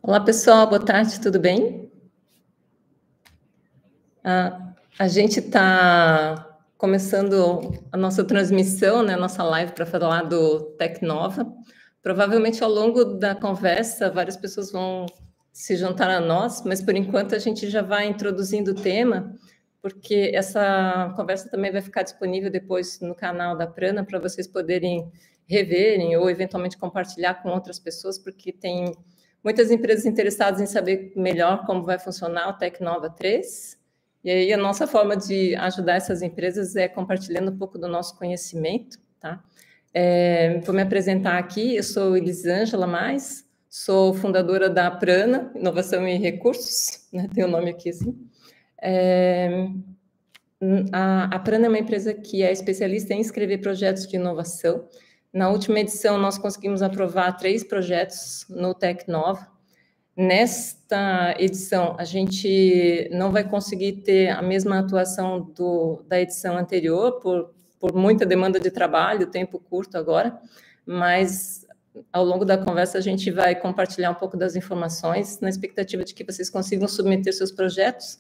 Olá, pessoal, boa tarde, tudo bem? A gente está começando a nossa transmissão, né, a nossa live para falar do Tecnova. Provavelmente, ao longo da conversa, várias pessoas vão se juntar a nós, mas, por enquanto, a gente já vai introduzindo o tema, porque essa conversa também vai ficar disponível depois no canal da Prana, para vocês poderem reverem ou, eventualmente, compartilhar com outras pessoas, porque tem muitas empresas interessadas em saber melhor como vai funcionar o Tecnova 3. E aí a nossa forma de ajudar essas empresas é compartilhando um pouco do nosso conhecimento, tá? Vou me apresentar aqui, eu sou Elisângela Mais, sou fundadora da Prana, Inovação e Recursos, né? Tem o nome aqui assim. A Prana é uma empresa que é especialista em escrever projetos de inovação. Na última edição, nós conseguimos aprovar 3 projetos no Tecnova. Nesta edição, a gente não vai conseguir ter a mesma atuação da edição anterior, por muita demanda de trabalho, tempo curto agora, mas ao longo da conversa a gente vai compartilhar um pouco das informações, na expectativa de que vocês consigam submeter seus projetos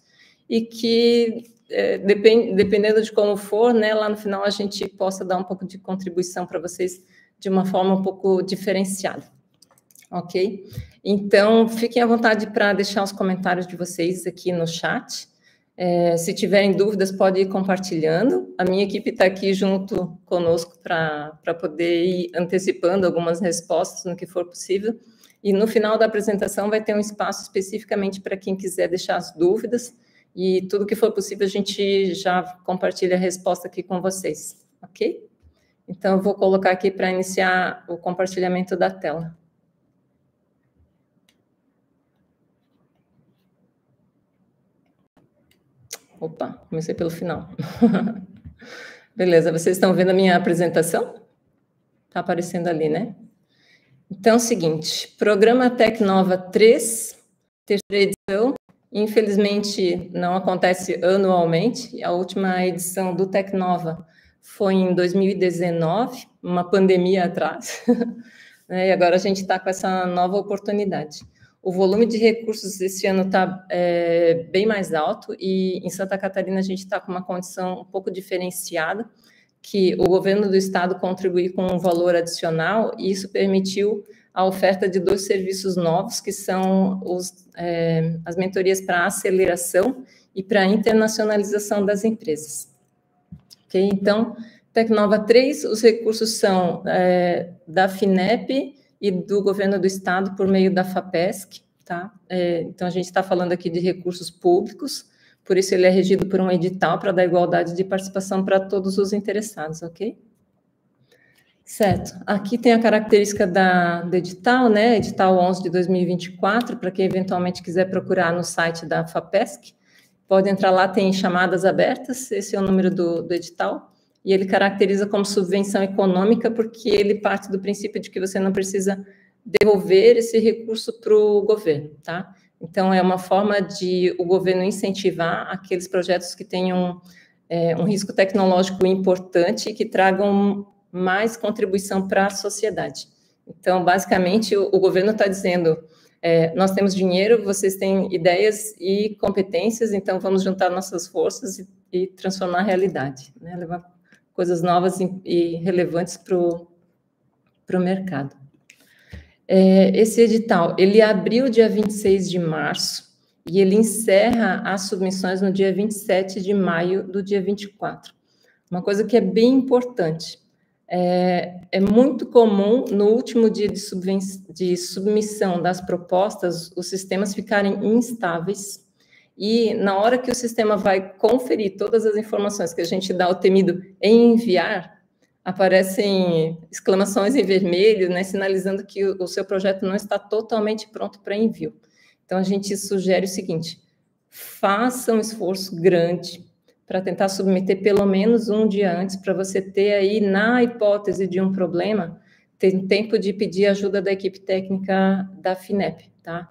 e que, dependendo de como for, né, lá no final a gente possa dar um pouco de contribuição para vocês de uma forma um pouco diferenciada. Ok? Então, fiquem à vontade para deixar os comentários de vocês aqui no chat. Se tiverem dúvidas, pode ir compartilhando. A minha equipe está aqui junto conosco para poder ir antecipando algumas respostas no que for possível. E no final da apresentação vai ter um espaço especificamente para quem quiser deixar as dúvidas. E tudo que for possível, a gente já compartilha a resposta aqui com vocês. Ok? Então, eu vou colocar aqui para iniciar o compartilhamento da tela. Opa, comecei pelo final. Beleza, vocês estão vendo a minha apresentação? Está aparecendo ali, né? Então, é o seguinte, Programa Tecnova 3, terceira edição, infelizmente não acontece anualmente, a última edição do Tecnova foi em 2019, uma pandemia atrás, né? E agora a gente está com essa nova oportunidade. O volume de recursos esse ano está bem mais alto e em Santa Catarina a gente está com uma condição um pouco diferenciada, que o governo do estado contribuiu com um valor adicional e isso permitiu a oferta de 2 serviços novos, que são as mentorias para aceleração e para internacionalização das empresas. Okay? Então, Tecnova 3, os recursos são da FINEP e do governo do estado por meio da FAPESC, tá? Então, a gente está falando aqui de recursos públicos, por isso ele é regido por um edital para dar igualdade de participação para todos os interessados, ok? Certo. Aqui tem a característica do edital, né? Edital 11 de 2024, para quem eventualmente quiser procurar no site da FAPESC, pode entrar lá, tem chamadas abertas, esse é o número do edital, e ele caracteriza como subvenção econômica porque ele parte do princípio de que você não precisa devolver esse recurso para o governo, tá? Então, é uma forma de o governo incentivar aqueles projetos que tenham um risco tecnológico importante e que tragam mais contribuição para a sociedade. Então, basicamente, o governo está dizendo, nós temos dinheiro, vocês têm ideias e competências, então vamos juntar nossas forças e transformar a realidade, né? Levar coisas novas e relevantes para o mercado. Esse edital, ele abriu dia 26 de março e ele encerra as submissões no dia 27 de maio do dia 24. Uma coisa que é bem importante, é muito comum no último dia de submissão das propostas, os sistemas ficarem instáveis e na hora que o sistema vai conferir todas as informações que a gente dá o temido em enviar, aparecem exclamações em vermelho, né, sinalizando que o seu projeto não está totalmente pronto para envio. Então, a gente sugere o seguinte, faça um esforço grande para tentar submeter pelo menos um dia antes, para você ter aí, na hipótese de um problema, ter tempo de pedir ajuda da equipe técnica da FINEP, tá?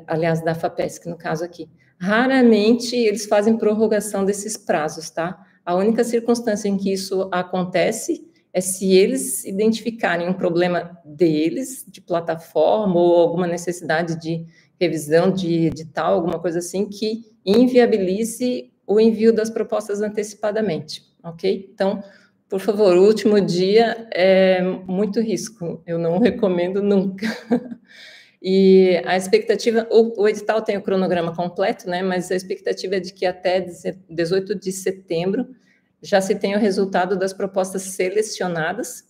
Aliás, da FAPESC, no caso aqui. Raramente eles fazem prorrogação desses prazos, tá? A única circunstância em que isso acontece é se eles identificarem um problema deles, de plataforma, ou alguma necessidade de revisão de edital, alguma coisa assim, que inviabilize o envio das propostas antecipadamente, ok? Então, por favor, o último dia é muito risco, eu não recomendo nunca. E a expectativa, o edital tem o cronograma completo, né, mas a expectativa é de que até 18 de setembro já se tenha o resultado das propostas selecionadas,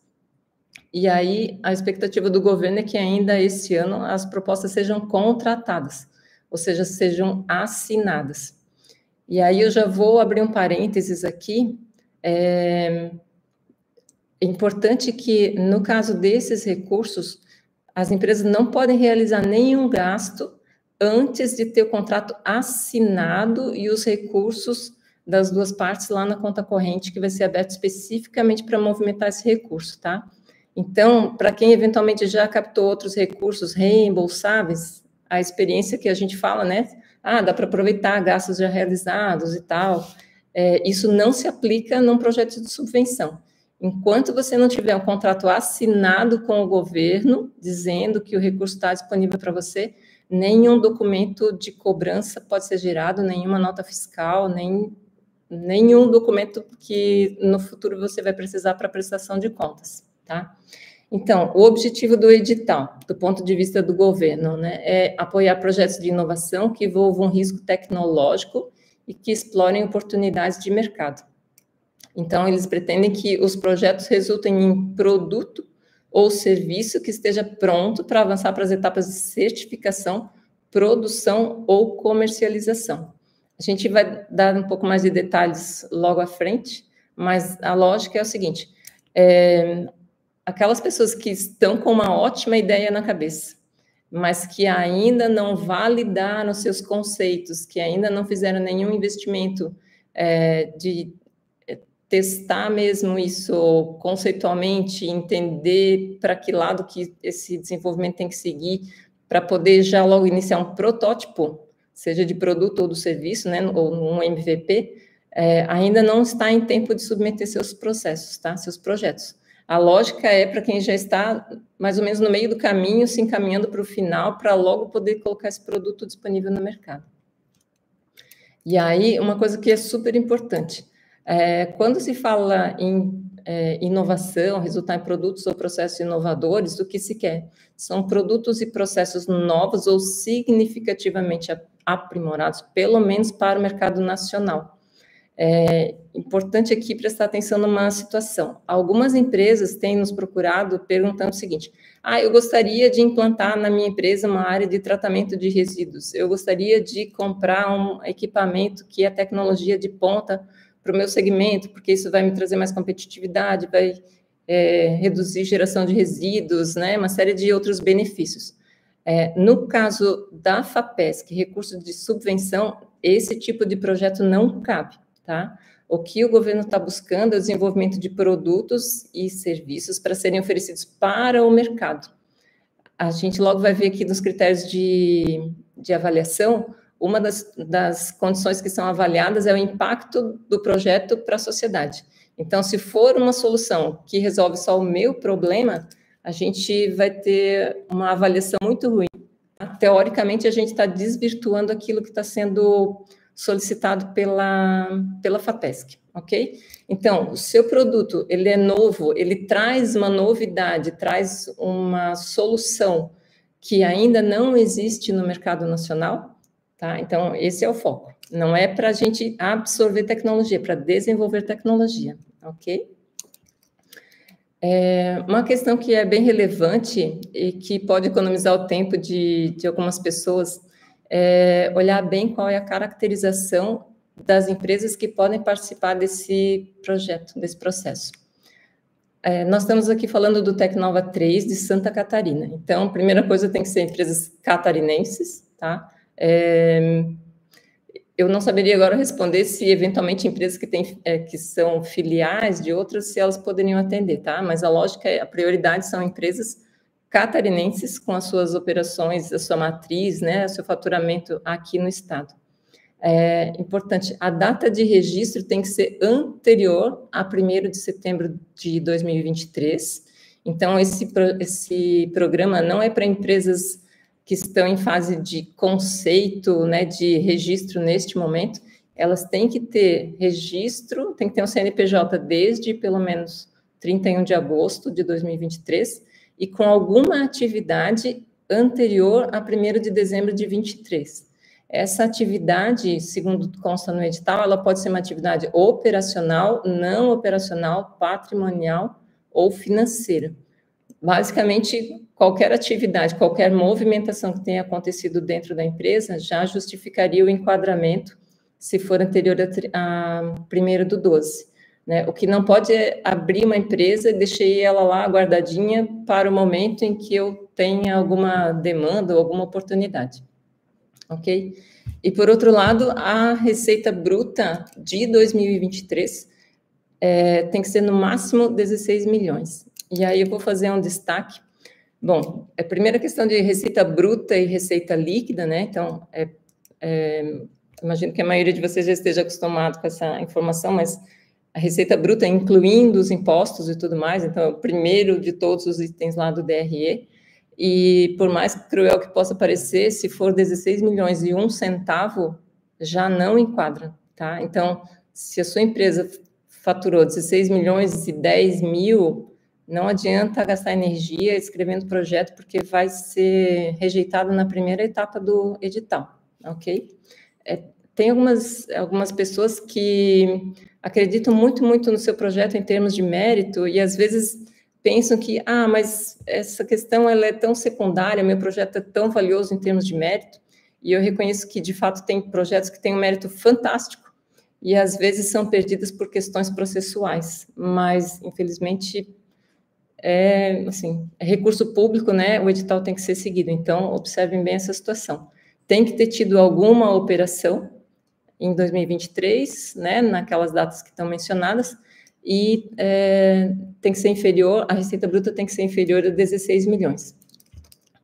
e aí a expectativa do governo é que ainda esse ano as propostas sejam contratadas, ou seja, sejam assinadas. E aí eu já vou abrir um parênteses aqui, é importante que, no caso desses recursos, as empresas não podem realizar nenhum gasto antes de ter o contrato assinado e os recursos das duas partes lá na conta corrente, que vai ser aberto especificamente para movimentar esse recurso, tá? Então, para quem eventualmente já captou outros recursos reembolsáveis, a experiência que a gente fala, né? Ah, dá para aproveitar gastos já realizados e tal. Isso não se aplica num projeto de subvenção. Enquanto você não tiver um contrato assinado com o governo, dizendo que o recurso está disponível para você, nenhum documento de cobrança pode ser gerado, nenhuma nota fiscal, nenhum documento que no futuro você vai precisar para prestação de contas, tá? Então, o objetivo do edital, do ponto de vista do governo, né, é apoiar projetos de inovação que envolvam um risco tecnológico e que explorem oportunidades de mercado. Então, eles pretendem que os projetos resultem em produto ou serviço que esteja pronto para avançar para as etapas de certificação, produção ou comercialização. A gente vai dar um pouco mais de detalhes logo à frente, mas a lógica é o seguinte, aquelas pessoas que estão com uma ótima ideia na cabeça, mas que ainda não validaram os seus conceitos, que ainda não fizeram nenhum investimento de testar mesmo isso conceitualmente, entender para que lado que esse desenvolvimento tem que seguir, para poder já logo iniciar um protótipo, seja de produto ou do serviço, né, ou um MVP, ainda não está em tempo de submeter seus processos, tá, seus projetos. A lógica é para quem já está mais ou menos no meio do caminho, se encaminhando para o final, para logo poder colocar esse produto disponível no mercado. E aí, uma coisa que é super importante, quando se fala em inovação, resultar em produtos ou processos inovadores, o que se quer? São produtos e processos novos ou significativamente aprimorados, pelo menos para o mercado nacional. É importante aqui prestar atenção numa situação. Algumas empresas têm nos procurado perguntando o seguinte, eu gostaria de implantar na minha empresa uma área de tratamento de resíduos, eu gostaria de comprar um equipamento que é tecnologia de ponta para o meu segmento, porque isso vai me trazer mais competitividade, vai reduzir geração de resíduos, né, uma série de outros benefícios. No caso da FAPESC, recurso de subvenção, esse tipo de projeto não cabe, tá? O que o governo está buscando é o desenvolvimento de produtos e serviços para serem oferecidos para o mercado. A gente logo vai ver aqui nos critérios de avaliação, uma das condições que são avaliadas é o impacto do projeto para a sociedade. Então, se for uma solução que resolve só o meu problema, a gente vai ter uma avaliação muito ruim. Tá? Teoricamente, a gente está desvirtuando aquilo que está sendo solicitado pela FAPESC, ok? Então, o seu produto, ele é novo, ele traz uma novidade, traz uma solução que ainda não existe no mercado nacional, tá? Então, esse é o foco. Não é para a gente absorver tecnologia, é para desenvolver tecnologia, ok? Uma questão que é bem relevante e que pode economizar o tempo de algumas pessoas é olhar bem qual é a caracterização das empresas que podem participar desse projeto, desse processo. Nós estamos aqui falando do Tecnova 3 de Santa Catarina. Então, a primeira coisa tem que ser empresas catarinenses, tá? Eu não saberia agora responder se, eventualmente, empresas que são filiais de outras, se elas poderiam atender, tá? Mas a lógica a prioridade são empresas catarinenses com as suas operações, a sua matriz, né, o seu faturamento aqui no estado. É importante, a data de registro tem que ser anterior a 1º de setembro de 2023. Então, esse programa não é para empresas que estão em fase de conceito, né, de registro neste momento. Elas têm que ter registro, tem que ter um CNPJ desde pelo menos 31 de agosto de 2023 e com alguma atividade anterior a 1º de dezembro de 2023. Essa atividade, segundo consta no edital, ela pode ser uma atividade operacional, não operacional, patrimonial ou financeira. Basicamente, qualquer atividade, qualquer movimentação que tenha acontecido dentro da empresa já justificaria o enquadramento se for anterior a 1º/12. Né? O que não pode é abrir uma empresa e deixei ela lá guardadinha para o momento em que eu tenha alguma demanda ou alguma oportunidade. Ok? E, por outro lado, a receita bruta de 2023 tem que ser, no máximo, 16 milhões. E aí eu vou fazer um destaque. Bom, a primeira questão de receita bruta e receita líquida, né? Então, imagino que a maioria de vocês já esteja acostumado com essa informação, mas a receita bruta, incluindo os impostos e tudo mais, então, é o primeiro de todos os itens lá do DRE. E, por mais cruel que possa parecer, se for 16 milhões e 1 centavo, já não enquadra, tá? Então, se a sua empresa faturou 16 milhões e 10 mil, não adianta gastar energia escrevendo projeto, porque vai ser rejeitado na primeira etapa do edital, ok? Tem algumas pessoas que acreditam muito no seu projeto em termos de mérito e, às vezes, pensam que, mas essa questão ela é tão secundária, meu projeto é tão valioso em termos de mérito, e eu reconheço que, de fato, tem projetos que têm um mérito fantástico, e, às vezes, são perdidos por questões processuais, mas, infelizmente, é recurso público, né? O edital tem que ser seguido, então, observem bem essa situação. Tem que ter tido alguma operação em 2023, né, naquelas datas que estão mencionadas, e tem que ser inferior, a receita bruta tem que ser inferior a 16 milhões.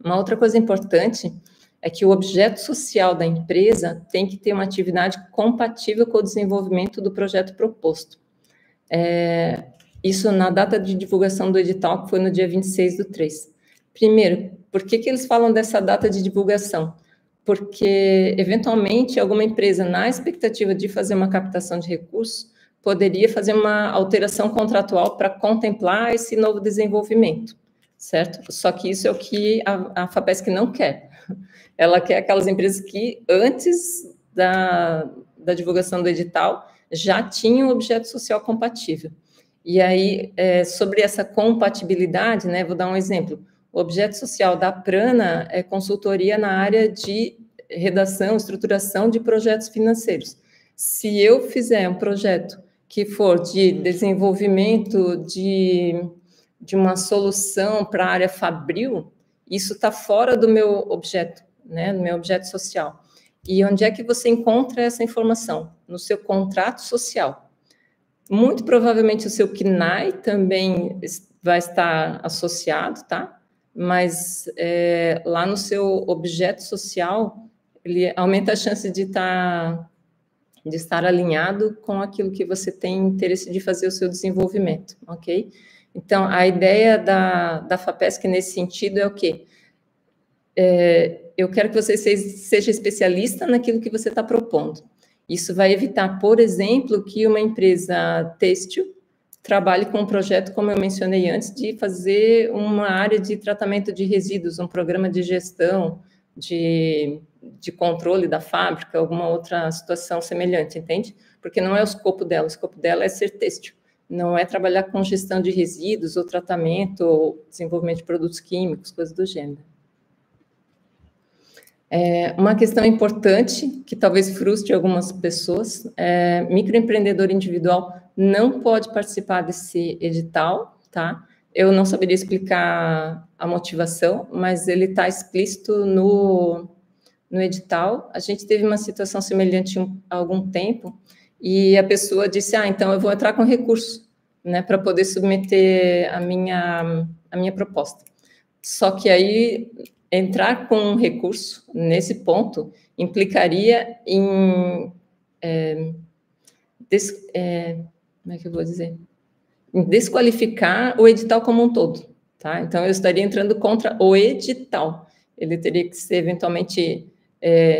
Uma outra coisa importante é que o objeto social da empresa tem que ter uma atividade compatível com o desenvolvimento do projeto proposto. Isso na data de divulgação do edital, que foi no dia 26/3. Primeiro, por que eles falam dessa data de divulgação? Porque, eventualmente, alguma empresa, na expectativa de fazer uma captação de recursos, poderia fazer uma alteração contratual para contemplar esse novo desenvolvimento, certo? Só que isso é o que a FAPESC não quer. Ela quer aquelas empresas que, antes da divulgação do edital, já tinham objeto social compatível. E aí, sobre essa compatibilidade, né, vou dar um exemplo. O objeto social da Prana é consultoria na área de redação, estruturação de projetos financeiros. Se eu fizer um projeto que for de desenvolvimento de uma solução para a área fabril, isso está fora do meu objeto, né, do meu objeto social. E onde é que você encontra essa informação? No seu contrato social. Muito provavelmente o seu CNAE também vai estar associado, tá? Mas lá no seu objeto social, ele aumenta a chance de estar alinhado com aquilo que você tem interesse de fazer o seu desenvolvimento, ok? Então, a ideia da FAPESC nesse sentido é o quê? Eu quero que você seja especialista naquilo que você está propondo. Isso vai evitar, por exemplo, que uma empresa têxtil trabalhe com um projeto, como eu mencionei antes, de fazer uma área de tratamento de resíduos, um programa de gestão, de controle da fábrica, alguma outra situação semelhante, entende? Porque não é o escopo dela é ser têxtil, não é trabalhar com gestão de resíduos, ou tratamento, ou desenvolvimento de produtos químicos, coisas do gênero. Uma questão importante, que talvez frustre algumas pessoas, microempreendedor individual não pode participar desse edital, tá? Eu não saberia explicar a motivação, mas ele está explícito no edital. A gente teve uma situação semelhante há algum tempo, e a pessoa disse, então eu vou entrar com recurso, né, para poder submeter a minha proposta. Só que aí entrar com um recurso nesse ponto implicaria em como é que eu vou dizer? Em desqualificar o edital como um todo, tá? Então, eu estaria entrando contra o edital. Ele teria que ser, eventualmente,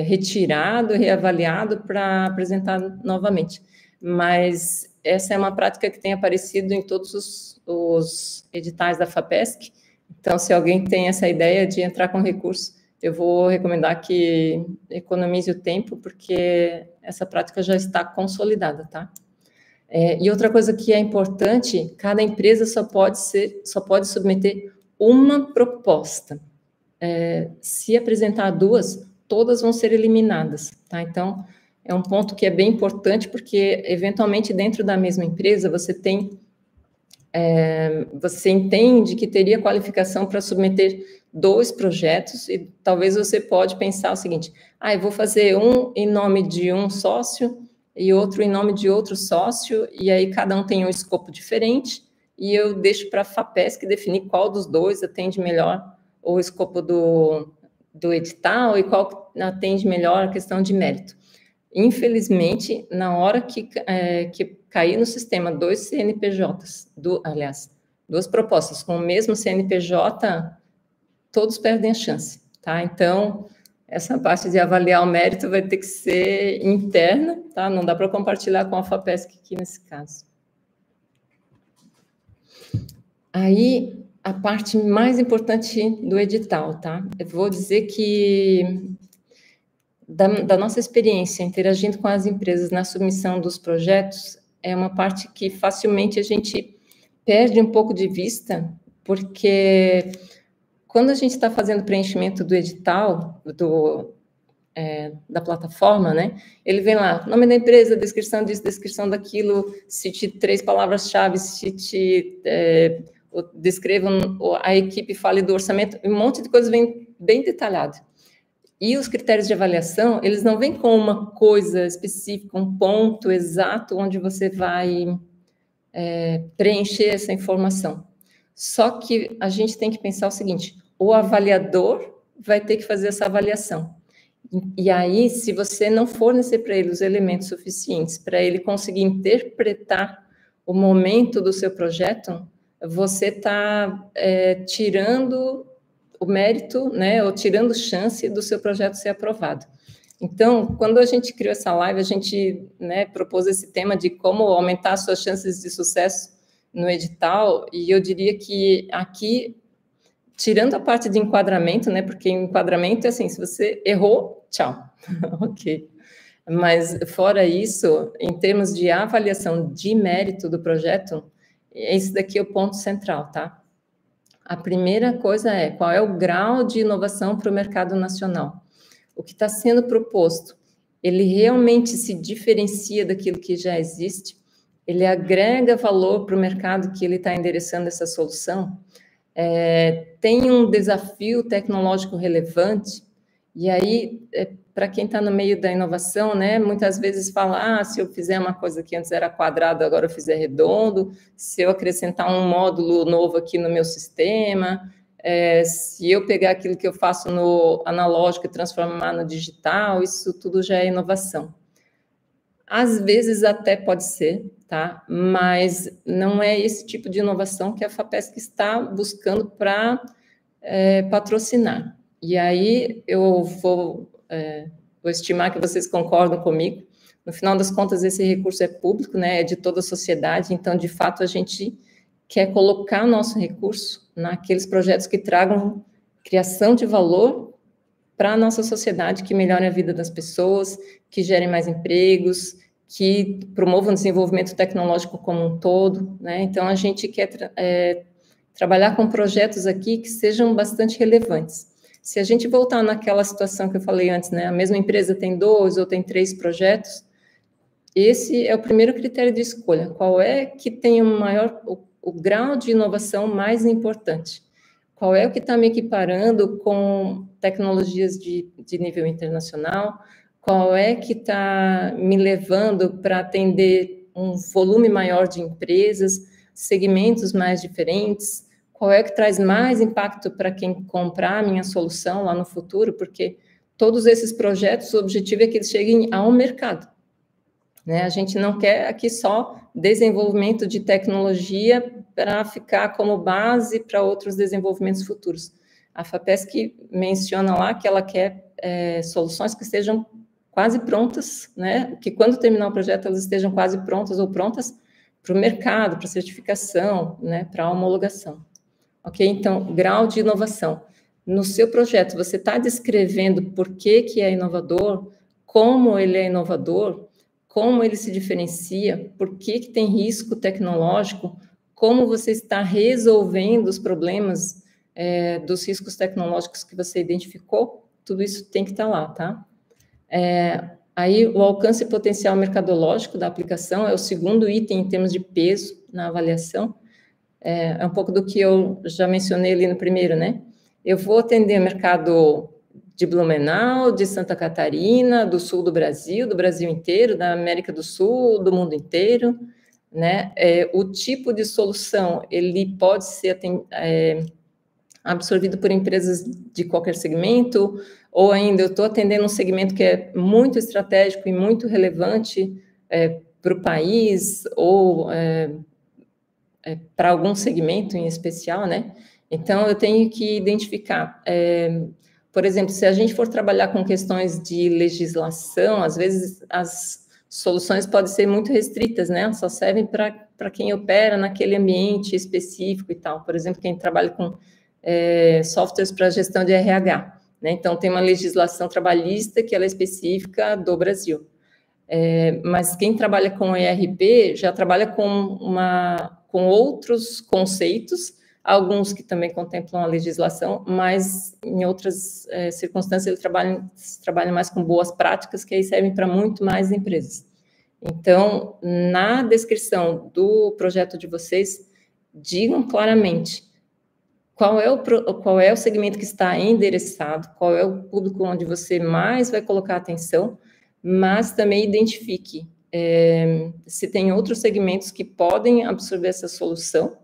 retirado, reavaliado para apresentar novamente. Mas essa é uma prática que tem aparecido em todos os editais da FAPESC. Então, se alguém tem essa ideia de entrar com recurso, eu vou recomendar que economize o tempo, porque essa prática já está consolidada, tá? E outra coisa que é importante, cada empresa só pode submeter uma proposta. Se apresentar duas, todas vão ser eliminadas, tá? Então, é um ponto que é bem importante, porque, eventualmente, dentro da mesma empresa, você entende que teria qualificação para submeter 2 projetos, e talvez você pode pensar o seguinte: eu vou fazer um em nome de um sócio e outro em nome de outro sócio, e aí cada um tem um escopo diferente, e eu deixo para a FAPESC definir qual dos 2 atende melhor o escopo do edital e qual atende melhor a questão de mérito. Infelizmente, na hora que cair no sistema 2 CNPJs, aliás, 2 propostas com o mesmo CNPJ, todos perdem a chance, tá? Então, essa parte de avaliar o mérito vai ter que ser interna, tá? Não dá para compartilhar com a FAPESC aqui nesse caso. Aí, a parte mais importante do edital, tá? Eu vou dizer que da nossa experiência interagindo com as empresas na submissão dos projetos, é uma parte que facilmente a gente perde um pouco de vista, porque quando a gente está fazendo preenchimento do edital, da plataforma, né, ele vem lá, nome da empresa, descrição disso, descrição daquilo, cite 3 palavras-chave, descrevam a equipe, fale do orçamento, um monte de coisa vem bem detalhado. E os critérios de avaliação, eles não vêm com uma coisa específica, um ponto exato onde você vai preencher essa informação. Só que a gente tem que pensar o seguinte: o avaliador vai ter que fazer essa avaliação. E aí, se você não fornecer para ele os elementos suficientes para ele conseguir interpretar o momento do seu projeto, você está tirando o mérito, né, ou tirando chance do seu projeto ser aprovado. Então, quando a gente criou essa live, a gente, né, propôs esse tema de como aumentar as suas chances de sucesso no edital, e eu diria que aqui, tirando a parte de enquadramento, né, porque enquadramento é assim, se você errou, tchau, ok. Mas, fora isso, em termos de avaliação de mérito do projeto, esse daqui é o ponto central, tá? A primeira coisa é, qual é o grau de inovação para o mercado nacional? O que está sendo proposto, ele realmente se diferencia daquilo que já existe? Ele agrega valor para o mercado que ele está endereçando essa solução? Tem um desafio tecnológico relevante? E aí, para quem está no meio da inovação, né, muitas vezes fala, se eu fizer uma coisa que antes era quadrado, agora eu fizer redondo, se eu acrescentar um módulo novo aqui no meu sistema, se eu pegar aquilo que eu faço no analógico e transformar no digital, isso tudo já é inovação. Às vezes até pode ser, tá? Mas não é esse tipo de inovação que a FAPESC está buscando para patrocinar. E aí eu vou estimar que vocês concordam comigo. No final das contas, esse recurso é público, né? É de toda a sociedade, então, de fato, a gente quer colocar nosso recurso naqueles projetos que tragam criação de valor para a nossa sociedade, que melhorem a vida das pessoas, que gerem mais empregos, que promovam o desenvolvimento tecnológico como um todo, né? Então, a gente quer trabalhar com projetos aqui que sejam bastante relevantes. Se a gente voltar naquela situação que eu falei antes, né? A mesma empresa tem 2 ou tem 3 projetos, esse é o primeiro critério de escolha. Qual é que tem o grau de inovação mais importante? Qual é o que está me equiparando com tecnologias de nível internacional? Qual é que está me levando para atender um volume maior de empresas, segmentos mais diferentes? qual é que traz mais impacto para quem comprar a minha solução lá no futuro, porque todos esses projetos, o objetivo é que eles cheguem ao mercado, né? A gente não quer aqui só desenvolvimento de tecnologia para ficar como base para outros desenvolvimentos futuros. A FAPESC menciona lá que ela quer soluções que estejam quase prontas, né? Que quando terminar o projeto elas estejam quase prontas ou prontas para o mercado, para certificação, né? Para homologação. Ok? Então, grau de inovação. No seu projeto, você está descrevendo por que é inovador, como ele é inovador, como ele se diferencia, por que tem risco tecnológico, como você está resolvendo os problemas dos riscos tecnológicos que você identificou, tudo isso tem que estar lá, tá? Aí, o alcance potencial mercadológico da aplicação é o segundo item em termos de peso na avaliação. É um pouco do que eu já mencionei ali no primeiro, né? Eu vou atender o mercado de Blumenau, de Santa Catarina, do sul do Brasil inteiro, da América do Sul, do mundo inteiro, né? O tipo de solução, ele pode ser absorvido por empresas de qualquer segmento, ou ainda eu estou atendendo um segmento que é muito estratégico e muito relevante para o país, ou para algum segmento em especial, né? Então, eu tenho que identificar, por exemplo, se a gente for trabalhar com questões de legislação, às vezes as soluções podem ser muito restritas, né? Só servem para quem opera naquele ambiente específico e tal. Por exemplo, quem trabalha com softwares para gestão de RH, né? Então, tem uma legislação trabalhista que ela é específica do Brasil. Mas quem trabalha com ERP já trabalha com outros conceitos, alguns que também contemplam a legislação, mas em outras circunstâncias ele trabalha mais com boas práticas, que aí servem para muito mais empresas. Então, na descrição do projeto de vocês, digam claramente qual é o segmento que está endereçado, qual é o público onde você mais vai colocar atenção, mas também identifique se tem outros segmentos que podem absorver essa solução,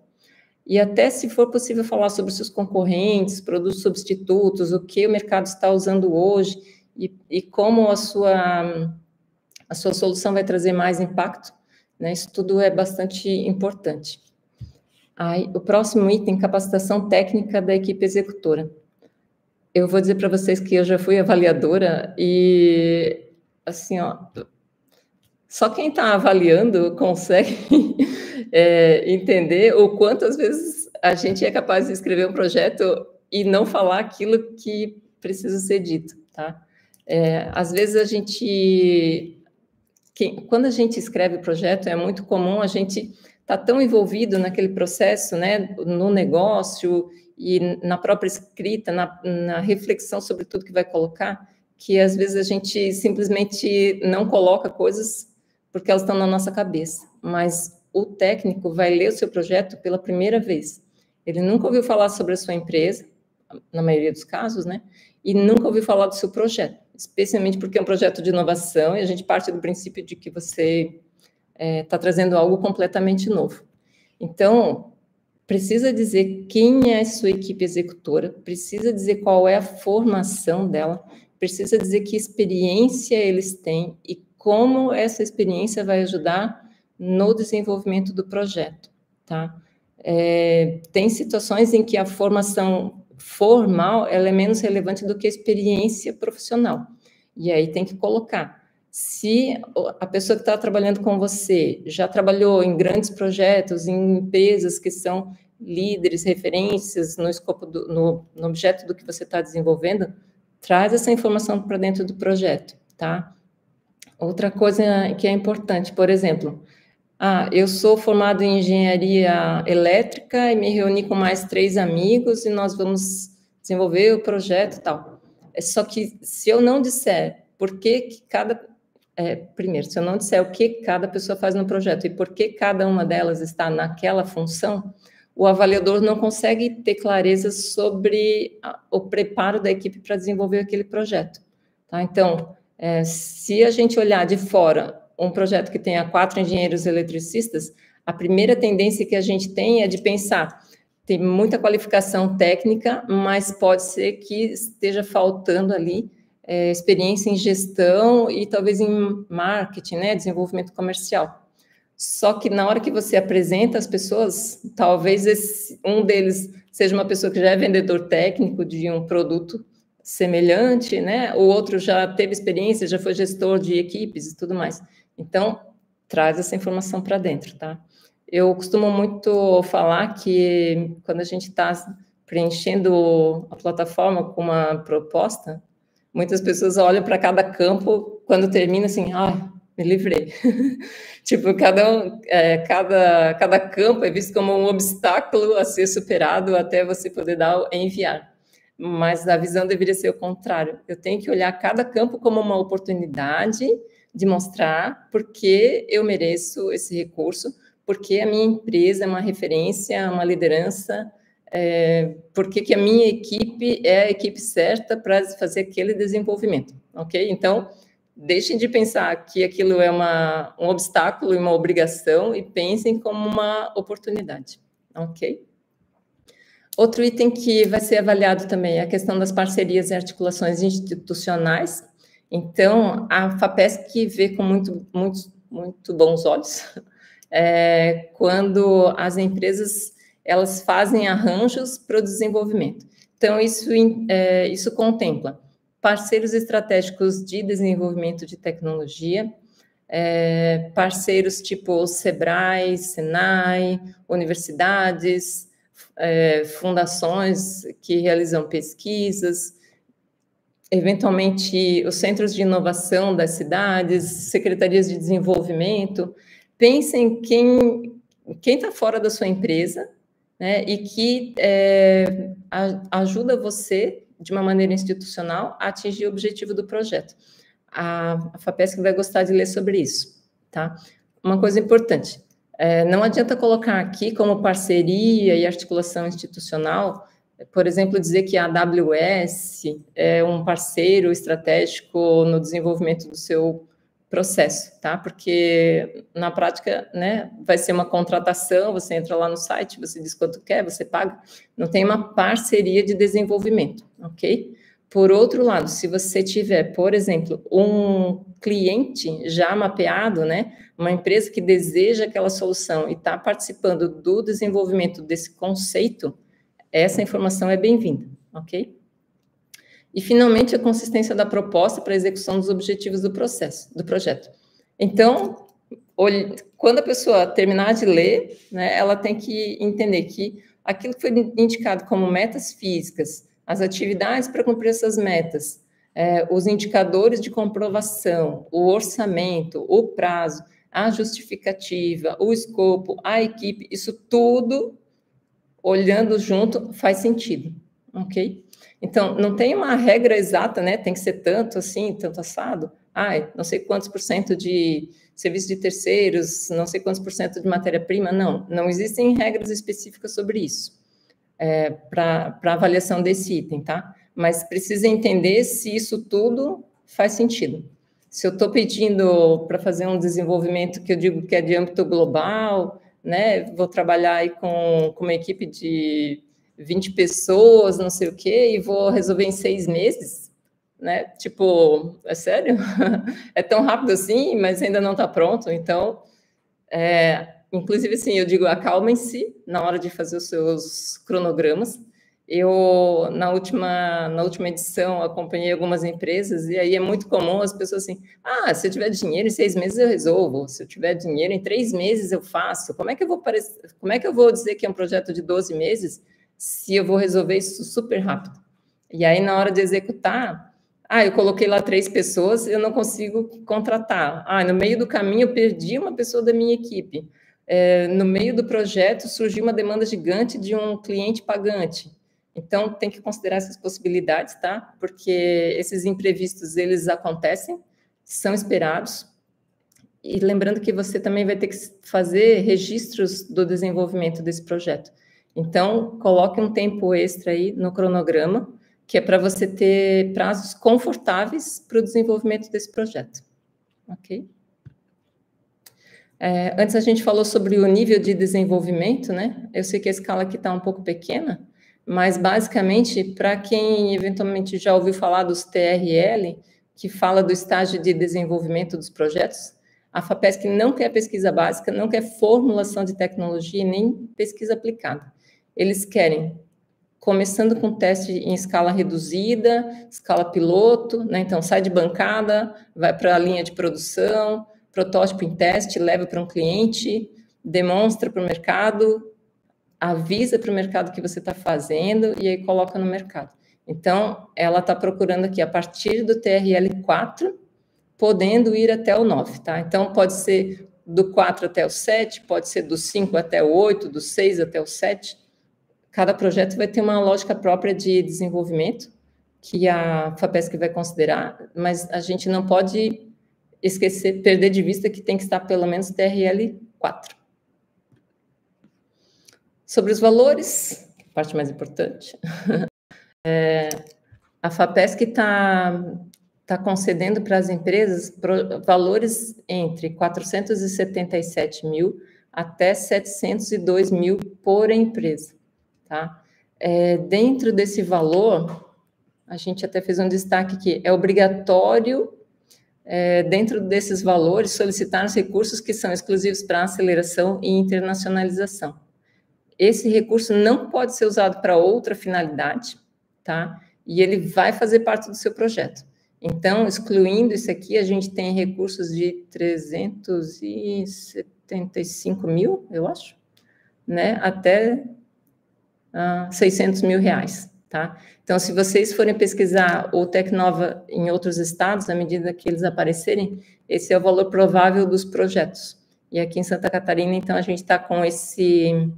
e até, se for possível, falar sobre seus concorrentes, produtos substitutos, o que o mercado está usando hoje, e como a sua solução vai trazer mais impacto, né? Isso tudo é bastante importante. Aí, o próximo item, capacitação técnica da equipe executora. Eu vou dizer para vocês que eu já fui avaliadora e, assim, ó, só quem está avaliando consegue entender o quanto, às vezes, a gente é capaz de escrever um projeto e não falar aquilo que precisa ser dito, tá? Às vezes, quando a gente escreve o projeto, é muito comum a gente estar tão envolvido naquele processo, né, no negócio e na própria escrita, na reflexão sobre tudo que vai colocar, que às vezes a gente simplesmente não coloca coisas porque elas estão na nossa cabeça. Mas o técnico vai ler o seu projeto pela primeira vez. Ele nunca ouviu falar sobre a sua empresa, na maioria dos casos, né? E nunca ouviu falar do seu projeto, especialmente porque é um projeto de inovação e a gente parte do princípio de que você está trazendo algo completamente novo. Então, precisa dizer quem é a sua equipe executora, precisa dizer qual é a formação dela, precisa dizer que experiência eles têm e como essa experiência vai ajudar no desenvolvimento do projeto, tá? Tem situações em que a formação formal ela é menos relevante do que a experiência profissional, e aí tem que colocar. Se a pessoa que está trabalhando com você já trabalhou em grandes projetos, em empresas que são líderes, referências no escopo no objeto do que você está desenvolvendo, traz essa informação para dentro do projeto, tá? Outra coisa que é importante, por exemplo, eu sou formado em engenharia elétrica e me reuni com mais 3 amigos e nós vamos desenvolver o projeto e tal. Só que se eu não disser por que primeiro, se eu não disser o que cada pessoa faz no projeto e por que cada uma delas está naquela função, o avaliador não consegue ter clareza sobre o preparo da equipe para desenvolver aquele projeto, tá? Então, se a gente olhar de fora um projeto que tenha 4 engenheiros eletricistas, a primeira tendência que a gente tem é de pensar, tem muita qualificação técnica, mas pode ser que esteja faltando ali experiência em gestão e talvez em marketing, né, desenvolvimento comercial. Só que na hora que você apresenta as pessoas, talvez um deles seja uma pessoa que já é vendedor técnico de um produto semelhante, né? O outro já teve experiência, já foi gestor de equipes e tudo mais. Então, traz essa informação para dentro, tá? Eu costumo muito falar que quando a gente está preenchendo a plataforma com uma proposta, muitas pessoas olham para cada campo, quando termina assim, me livrei. Tipo, cada campo é visto como um obstáculo a ser superado até você poder dar o enviar. Mas a visão deveria ser o contrário. Eu tenho que olhar cada campo como uma oportunidade de mostrar por que eu mereço esse recurso, porque a minha empresa é uma referência, uma liderança, porque que a minha equipe é a equipe certa para fazer aquele desenvolvimento, ok? Então, deixem de pensar que aquilo é um obstáculo e uma obrigação e pensem como uma oportunidade, ok? Outro item que vai ser avaliado também é a questão das parcerias e articulações institucionais. Então, a FAPESC vê com muito bons olhos quando as empresas elas fazem arranjos para o desenvolvimento. Então, isso contempla parceiros estratégicos de desenvolvimento de tecnologia, parceiros tipo Sebrae, Senai, universidades, fundações que realizam pesquisas, eventualmente os centros de inovação das cidades, secretarias de desenvolvimento. Pensem quem está fora da sua empresa, né, e que ajuda você, de uma maneira institucional, a atingir o objetivo do projeto. A FAPESC vai gostar de ler sobre isso, tá? Uma coisa importante, não adianta colocar aqui como parceria e articulação institucional, por exemplo, dizer que a AWS é um parceiro estratégico no desenvolvimento do seu processo, tá? Porque na prática, né, vai ser uma contratação, você entra lá no site, você diz quanto quer, você paga, não tem uma parceria de desenvolvimento, ok? Por outro lado, se você tiver, por exemplo, um cliente já mapeado, né, uma empresa que deseja aquela solução e está participando do desenvolvimento desse conceito, essa informação é bem-vinda, ok? E, finalmente, a consistência da proposta para a execução dos objetivos do projeto. Então, quando a pessoa terminar de ler, né, ela tem que entender que aquilo que foi indicado como metas físicas, as atividades para cumprir essas metas, os indicadores de comprovação, o orçamento, o prazo, a justificativa, o escopo, a equipe, isso tudo, olhando junto, faz sentido, ok? Então, não tem uma regra exata, né? Tem que ser tanto assim, tanto assado. Não sei quantos por cento de serviço de terceiros, não sei quantos por cento de matéria-prima. Não existem regras específicas sobre isso, para avaliação desse item, tá? Mas precisa entender se isso tudo faz sentido. Se eu estou pedindo para fazer um desenvolvimento que eu digo que é de âmbito global, né? Vou trabalhar aí com uma equipe de 20 pessoas, não sei o quê, e vou resolver em 6 meses, né? Tipo, é sério? É tão rápido assim, mas ainda não está pronto. Então, inclusive, assim, eu digo, acalmem-se na hora de fazer os seus cronogramas. Eu, na última edição, acompanhei algumas empresas, e aí é muito comum as pessoas assim, se eu tiver dinheiro em 6 meses eu resolvo, se eu tiver dinheiro em 3 meses eu faço. Como é que eu vou dizer que é um projeto de 12 meses se eu vou resolver isso super rápido? E aí, na hora de executar, eu coloquei lá 3 pessoas, eu não consigo contratar. No meio do caminho eu perdi uma pessoa da minha equipe. No meio do projeto surgiu uma demanda gigante de um cliente pagante. Então, tem que considerar essas possibilidades, tá? Porque esses imprevistos, eles acontecem, são esperados. E lembrando que você também vai ter que fazer registros do desenvolvimento desse projeto. Então, coloque um tempo extra aí no cronograma, que é para você ter prazos confortáveis para o desenvolvimento desse projeto. Ok? Antes a gente falou sobre o nível de desenvolvimento, né? Eu sei que a escala aqui está um pouco pequena, mas basicamente, para quem eventualmente já ouviu falar dos TRL, que fala do estágio de desenvolvimento dos projetos, a FAPESC não quer pesquisa básica, não quer formulação de tecnologia, nem pesquisa aplicada. Eles querem, começando com teste em escala reduzida, escala piloto, né? Então sai de bancada, vai para a linha de produção, protótipo em teste, leva para um cliente, demonstra para o mercado, avisa para o mercado que você está fazendo e aí coloca no mercado. Então, ela está procurando aqui, a partir do TRL 4, podendo ir até o 9, tá? Então, pode ser do 4 até o 7, pode ser do 5 até o 8, do 6 até o 7. Cada projeto vai ter uma lógica própria de desenvolvimento, que a FAPESC vai considerar, mas a gente não pode esquecer, perder de vista que tem que estar pelo menos TRL 4. Sobre os valores, a parte mais importante, a FAPESC está concedendo para as empresas valores entre 477 mil até 702 mil por empresa, tá? Dentro desse valor, a gente até fez um destaque que é obrigatório, dentro desses valores, solicitar os recursos que são exclusivos para aceleração e internacionalização. Esse recurso não pode ser usado para outra finalidade, tá? E ele vai fazer parte do seu projeto. Então, excluindo isso aqui, a gente tem recursos de 375 mil, eu acho, né? Até 600 mil reais, tá? Então, se vocês forem pesquisar o Tecnova em outros estados, à medida que eles aparecerem, esse é o valor provável dos projetos. E aqui em Santa Catarina, então, a gente está com esse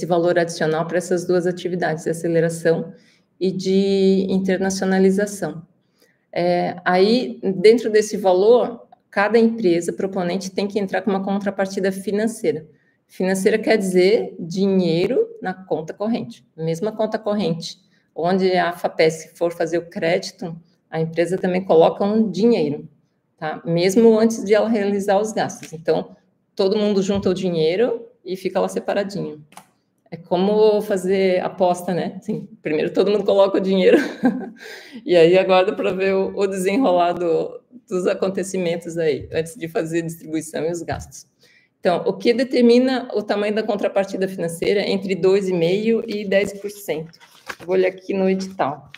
valor adicional para essas duas atividades, de aceleração e de internacionalização. Aí, dentro desse valor, cada empresa proponente tem que entrar com uma contrapartida financeira. Financeira quer dizer dinheiro na conta corrente. Mesma conta corrente, onde a FAPESC for fazer o crédito, a empresa também coloca um dinheiro, tá? Mesmo antes de ela realizar os gastos. Então, todo mundo junta o dinheiro e fica lá separadinho. É como fazer aposta, né? Assim, primeiro todo mundo coloca o dinheiro e aí aguarda para ver o desenrolar dos acontecimentos aí, antes de fazer a distribuição e os gastos. Então, o que determina o tamanho da contrapartida financeira é entre 2,5% e 10%. Vou olhar aqui no edital.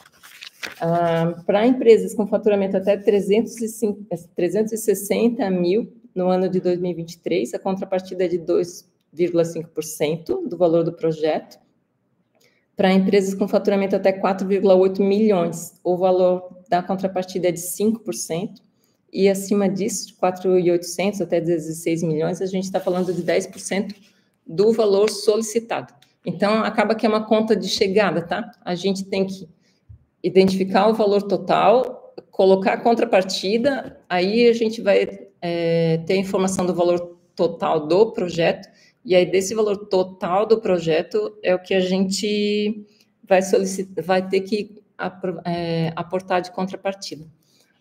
Para empresas com faturamento até 360 mil no ano de 2023, a contrapartida é de 2,5% do valor do projeto. Para empresas com faturamento até 4,8 milhões, o valor da contrapartida é de 5%, e acima disso, de 4.800 até 16 milhões, a gente está falando de 10% do valor solicitado. Então, acaba que é uma conta de chegada, tá? A gente tem que identificar o valor total, colocar a contrapartida, aí a gente vai ter a informação do valor total do projeto, e aí desse valor total do projeto é o que a gente vai solicitar, vai ter que aportar de contrapartida.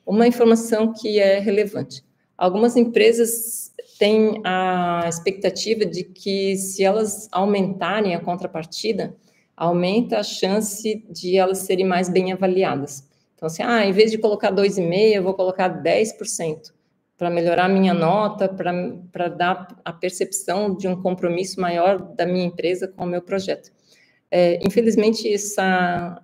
Uma informação que é relevante. Algumas empresas têm a expectativa de que, se elas aumentarem a contrapartida, aumenta a chance de elas serem mais bem avaliadas. Então, assim, em vez de colocar 2,5%, eu vou colocar 10%, para melhorar a minha nota, para dar a percepção de um compromisso maior da minha empresa com o meu projeto. Infelizmente, essa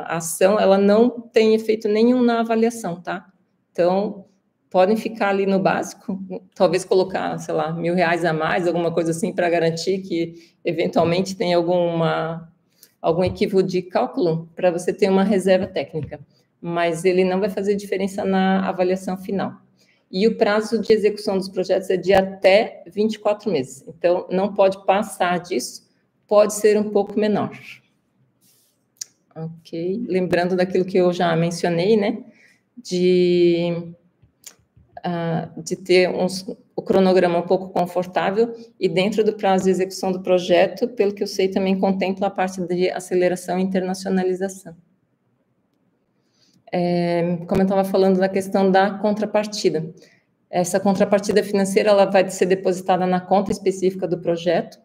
ação, ela não tem efeito nenhum na avaliação, tá? Então, podem ficar ali no básico, talvez colocar, sei lá, R$1.000 a mais, alguma coisa assim, para garantir que, eventualmente, tem algum equívoco de cálculo, para você ter uma reserva técnica. Mas ele não vai fazer diferença na avaliação final. E o prazo de execução dos projetos é de até 24 meses. Então, não pode passar disso, pode ser um pouco menor. Ok. Lembrando daquilo que eu já mencionei, né? De ter o cronograma um pouco confortável e dentro do prazo de execução do projeto, pelo que eu sei, também contempla a parte de aceleração e internacionalização. Como eu estava falando da questão da contrapartida. Essa contrapartida financeira, ela vai ser depositada na conta específica do projeto.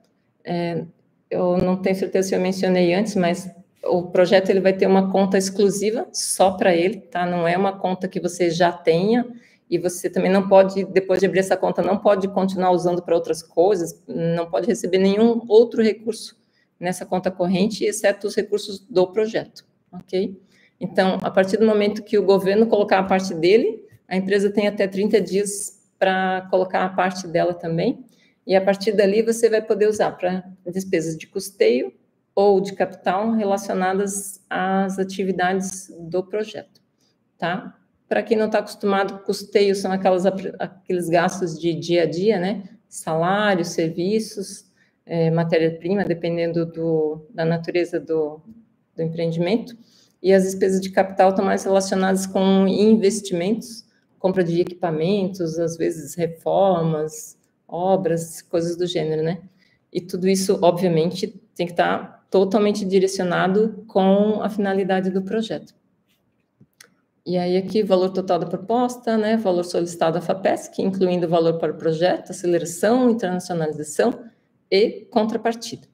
Eu não tenho certeza se eu mencionei antes, mas o projeto ele vai ter uma conta exclusiva só para ele, tá? Não é uma conta que você já tenha, e você também não pode, depois de abrir essa conta, não pode continuar usando para outras coisas, não pode receber nenhum outro recurso nessa conta corrente, exceto os recursos do projeto, ok? Então, a partir do momento que o governo colocar a parte dele, a empresa tem até 30 dias para colocar a parte dela também, e a partir dali você vai poder usar para despesas de custeio ou de capital relacionadas às atividades do projeto, tá? Para quem não está acostumado, custeio são aqueles gastos de dia a dia, né? Salários, serviços, matéria-prima, dependendo da natureza do empreendimento, e as despesas de capital estão mais relacionadas com investimentos, compra de equipamentos, às vezes reformas, obras, coisas do gênero, né? E tudo isso, obviamente, tem que estar totalmente direcionado com a finalidade do projeto. E aí aqui, valor total da proposta, né? Valor solicitado à FAPESC, incluindo o valor para o projeto, aceleração, internacionalização e contrapartida.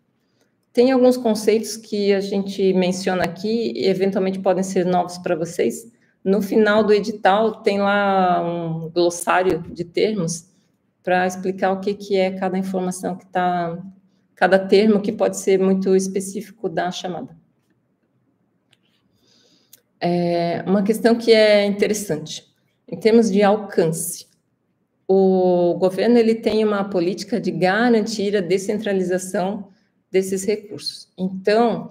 Tem alguns conceitos que a gente menciona aqui e eventualmente podem ser novos para vocês. No final do edital tem lá um glossário de termos para explicar o que é cada informação que está, cada termo que pode ser muito específico da chamada. Uma questão que é interessante, em termos de alcance, o governo ele tem uma política de garantir a descentralização desses recursos. Então,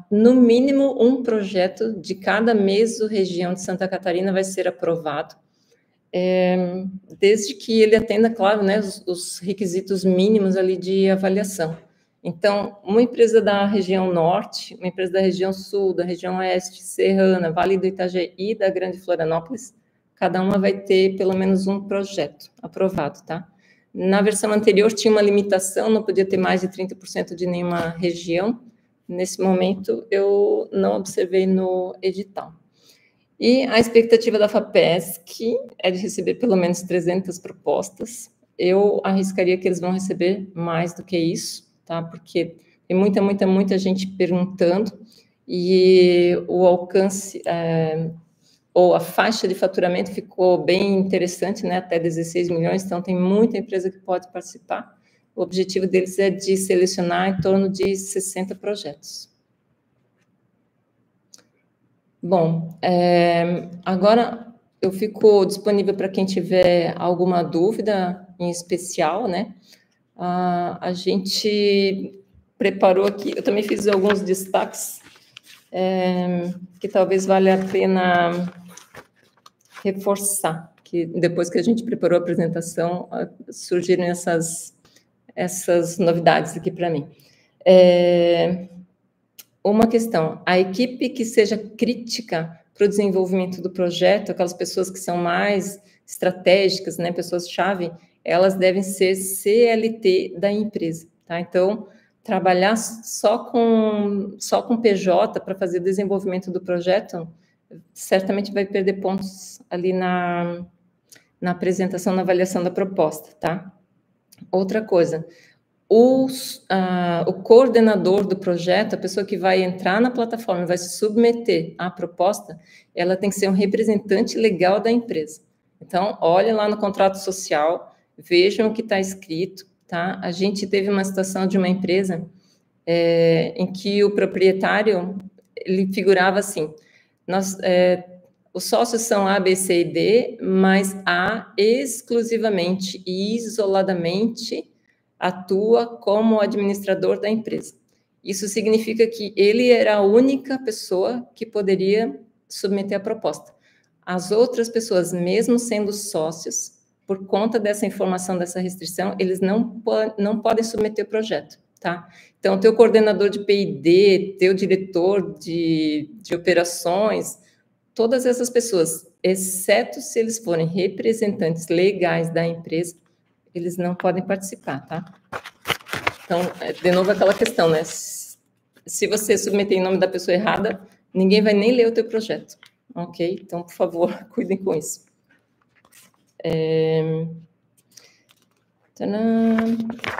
no mínimo, um projeto de cada mesorregião de Santa Catarina vai ser aprovado, desde que ele atenda, claro, né, os requisitos mínimos ali de avaliação. Então, uma empresa da região norte, uma empresa da região sul, da região oeste, serrana, Vale do Itajaí e da Grande Florianópolis, cada uma vai ter pelo menos um projeto aprovado, tá? Na versão anterior tinha uma limitação, não podia ter mais de 30% de nenhuma região. Nesse momento, eu não observei no edital. E a expectativa da FAPESC é de receber pelo menos 300 propostas. Eu arriscaria que eles vão receber mais do que isso, tá? Porque tem muita gente perguntando, e o alcance, ou a faixa de faturamento ficou bem interessante, né? Até 16 milhões, então tem muita empresa que pode participar. O objetivo deles é de selecionar em torno de 60 projetos. Bom, agora eu fico disponível para quem tiver alguma dúvida em especial, né? A gente preparou aqui, eu também fiz alguns destaques que talvez valha a pena reforçar, que depois que a gente preparou a apresentação, surgiram essas novidades aqui para mim. Uma questão, a equipe que seja crítica para o desenvolvimento do projeto, aquelas pessoas que são mais estratégicas, né, pessoas-chave, elas devem ser CLT da empresa, tá? Então, trabalhar só com PJ para fazer o desenvolvimento do projeto, certamente vai perder pontos ali na apresentação, na avaliação da proposta, tá? Outra coisa, o coordenador do projeto, a pessoa que vai entrar na plataforma, vai se submeter à proposta, ela tem que ser um representante legal da empresa. Então, olha lá no contrato social, vejam o que está escrito, tá? A gente teve uma situação de uma empresa em que o proprietário, ele figurava assim, os sócios são A, B, C e D, mas A exclusivamente e isoladamente atua como administrador da empresa. Isso significa que ele era a única pessoa que poderia submeter a proposta. As outras pessoas, mesmo sendo sócios, por conta dessa informação, dessa restrição, eles não podem submeter o projeto, tá? Então, teu coordenador de P&D, teu diretor de operações, todas essas pessoas, exceto se eles forem representantes legais da empresa, eles não podem participar, tá? Então, de novo, aquela questão, né? Se você submeter em nome da pessoa errada, ninguém vai nem ler o teu projeto, ok? Então, por favor, cuidem com isso.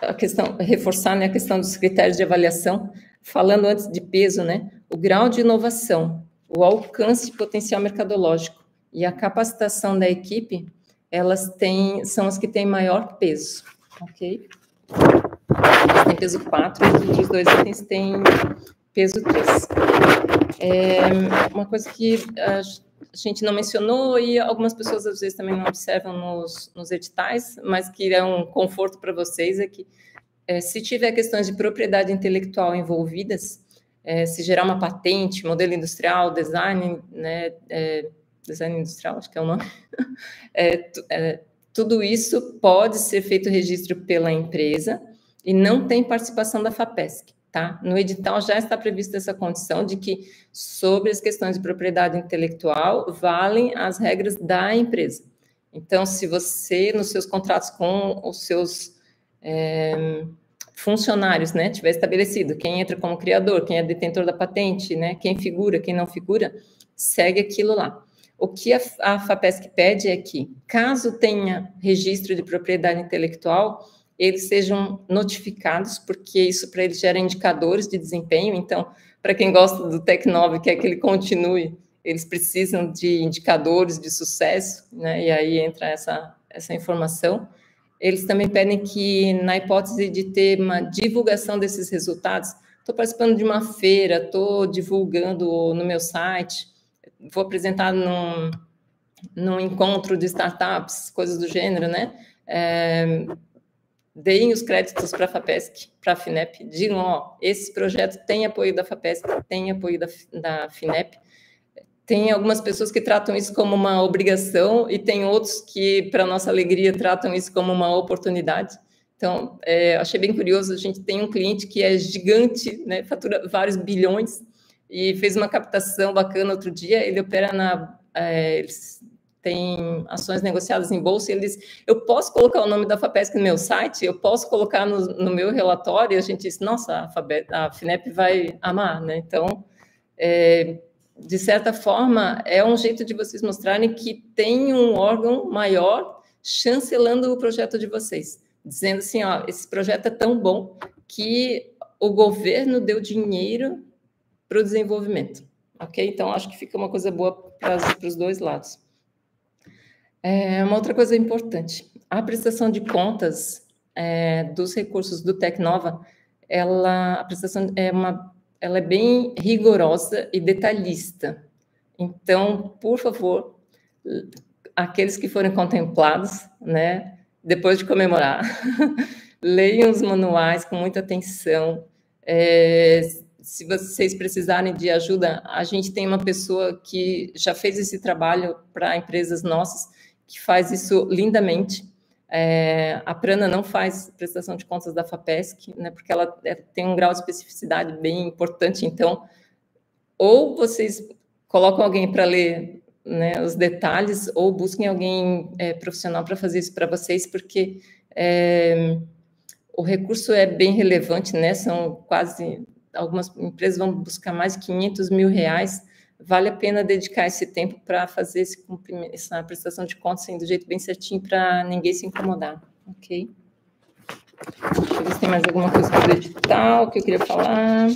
A questão, reforçar, né, a questão dos critérios de avaliação, falando antes de peso, né, o grau de inovação, o alcance potencial mercadológico e a capacitação da equipe, são as que têm maior peso, ok? Tem peso 4 e os outros 2 itens têm peso 3. Uma coisa que a gente não mencionou e algumas pessoas às vezes também não observam nos editais, mas que é um conforto para vocês, é que se tiver questões de propriedade intelectual envolvidas, se gerar uma patente, modelo industrial, design, né, design industrial, acho que é o nome, tudo isso pode ser feito registro pela empresa e não tem participação da FAPESC. Tá? No edital já está prevista essa condição de que, sobre as questões de propriedade intelectual, valem as regras da empresa. Então, se você, nos seus contratos com os seus funcionários, né, tiver estabelecido quem entra como criador, quem é detentor da patente, né, quem figura, quem não figura, segue aquilo lá. O que a FAPESC pede é que, caso tenha registro de propriedade intelectual, eles sejam notificados, porque isso para eles gera indicadores de desempenho. Então, para quem gosta do Tecnova e quer que ele continue, eles precisam de indicadores de sucesso, né? E aí entra essa informação. Eles também pedem que, na hipótese de ter uma divulgação desses resultados, estou participando de uma feira, estou divulgando no meu site, vou apresentar num encontro de startups, coisas do gênero, né? Deem os créditos para a FAPESC, para a FINEP, digam, ó, esse projeto tem apoio da FAPESC, tem apoio da FINEP. Tem algumas pessoas que tratam isso como uma obrigação e tem outros que, para nossa alegria, tratam isso como uma oportunidade. Então, achei bem curioso, a gente tem um cliente que é gigante, né, fatura vários bilhões e fez uma captação bacana outro dia, ele opera eles tem ações negociadas em bolsa, e ele diz, eu posso colocar o nome da FAPESC no meu site, eu posso colocar no meu relatório, e a gente disse, nossa, a FINEP vai amar, né? Então, de certa forma, é um jeito de vocês mostrarem que tem um órgão maior chancelando o projeto de vocês, dizendo assim, ó, esse projeto é tão bom que o governo deu dinheiro para o desenvolvimento, ok? Então, acho que fica uma coisa boa para os dois lados. Uma outra coisa importante, a prestação de contas dos recursos do Tecnova, a prestação ela é bem rigorosa e detalhista. Então, por favor, aqueles que forem contemplados, né, depois de comemorar, leiam os manuais com muita atenção. Se vocês precisarem de ajuda, a gente tem uma pessoa que já fez esse trabalho para empresas nossas, que faz isso lindamente. A Prana não faz prestação de contas da FAPESC, né, porque ela tem um grau de especificidade bem importante. Então, ou vocês colocam alguém para ler, né, os detalhes, ou busquem alguém profissional para fazer isso para vocês, porque o recurso é bem relevante, né? São quase, algumas empresas vão buscar mais de 500 mil reais. Vale a pena dedicar esse tempo para fazer essa prestação de contas assim, do jeito bem certinho, para ninguém se incomodar, ok? Deixa eu ver se tem mais alguma coisa do edital que eu queria falar.